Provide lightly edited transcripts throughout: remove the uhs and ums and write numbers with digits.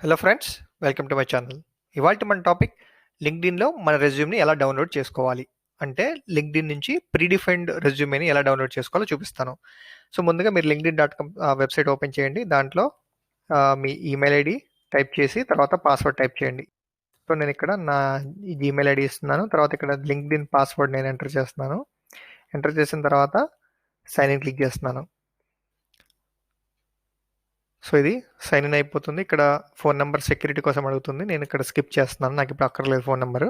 Hello friends, welcome to my channel. ఇవాల్టి మన topic లింక్డ్ఇన్లో మన రెజ్యూమ్ని ఎలా డౌన్లోడ్ చేసుకోవాలి అంటే లింక్డ్ఇన్ నుంచి ప్రీడిఫైన్డ్ రెజ్యూమేని ఎలా డౌన్లోడ్ చేసుకోవాలో చూపిస్తాను. సో ముందుగా మీరు లింక్డ్ఇన్.com వెబ్సైట్ ఓపెన్ చేయండి. దాంట్లో మీ ఈమెయిల్ ఐడి టైప్ చేసి తర్వాత పాస్వర్డ్ టైప్ చేయండి. సో నేను ఇక్కడ నా జీమెయిల్ ఐడి ఇస్తున్నాను. తర్వాత ఇక్కడ లింక్డ్ఇన్ పాస్వర్డ్ నేను ఎంటర్ చేస్తున్నాను. ఎంటర్ చేసిన తర్వాత సైన్ ఇన్ క్లిక్ చేస్తున్నాను. సో ఇది సైన్ ఇన్ అయిపోతుంది. ఇక్కడ ఫోన్ నెంబర్ సెక్యూరిటీ కోసం అడుగుతుంది. నేను ఇక్కడ స్కిప్ చేస్తున్నాను, నాకు ఇప్పుడు అక్కర్లేదు ఫోన్ నెంబరు.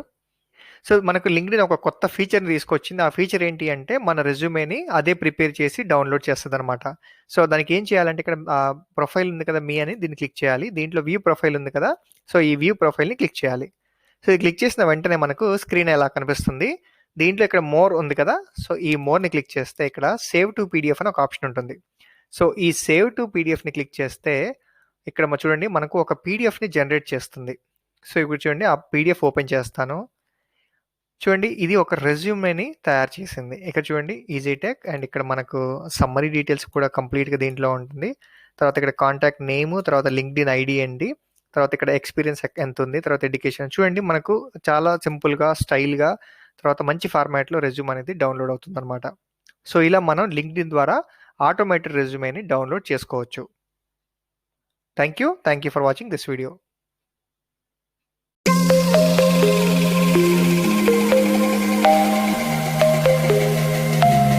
సో మనకు లింక్డ్ఇన్ ఒక కొత్త ఫీచర్ని తీసుకొచ్చింది. ఆ ఫీచర్ ఏంటి అంటే మన రెజ్యూమేని అదే ప్రిపేర్ చేసి డౌన్లోడ్ చేస్తుంది అనమాట. సో దానికి ఏం చేయాలంటే ఇక్కడ ప్రొఫైల్ ఉంది కదా, మీ అని దీన్ని క్లిక్ చేయాలి. దీంట్లో వ్యూ ప్రొఫైల్ ఉంది కదా, సో ఈ వ్యూ ప్రొఫైల్ని క్లిక్ చేయాలి. సో ఇది క్లిక్ చేసిన వెంటనే మనకు స్క్రీన్ ఎలా కనిపిస్తుంది. దీంట్లో ఇక్కడ మోర్ ఉంది కదా, సో ఈ మోర్ని క్లిక్ చేస్తే ఇక్కడ సేవ్ టు పీడిఎఫ్ అని ఒక ఆప్షన్ ఉంటుంది. సో ఈ సేవ్ టు పీడిఎఫ్ని క్లిక్ చేస్తే ఇక్కడ చూడండి మనకు ఒక పీడిఎఫ్ని జనరేట్ చేస్తుంది. సో ఇప్పుడు చూడండి ఆ పీడిఎఫ్ ఓపెన్ చేస్తాను. చూడండి ఇది ఒక రెజ్యూమేని తయారు చేసింది. ఇక్కడ చూడండి ఈజీ టెక్, అండ్ ఇక్కడ మనకు సమ్మరీ డీటెయిల్స్ కూడా కంప్లీట్గా దీంట్లో ఉంటుంది. తర్వాత ఇక్కడ కాంటాక్ట్ నేము, తర్వాత లింక్డ్ఇన్ ఐడి అండి, తర్వాత ఇక్కడ ఎక్స్పీరియన్స్ ఎంత ఉంది, తర్వాత ఎడ్యుకేషన్. చూడండి మనకు చాలా సింపుల్గా స్టైల్గా తర్వాత మంచి ఫార్మాట్లో రెజ్యూమ్ అనేది డౌన్లోడ్ అవుతుంది అనమాట. సో ఇలా మనం లింక్డ్ఇన్ ద్వారా ఆటోమేటెడ్ రెజ్యూమేని డౌన్లోడ్ చేసుకోవచ్చు. Thank you for watching this video.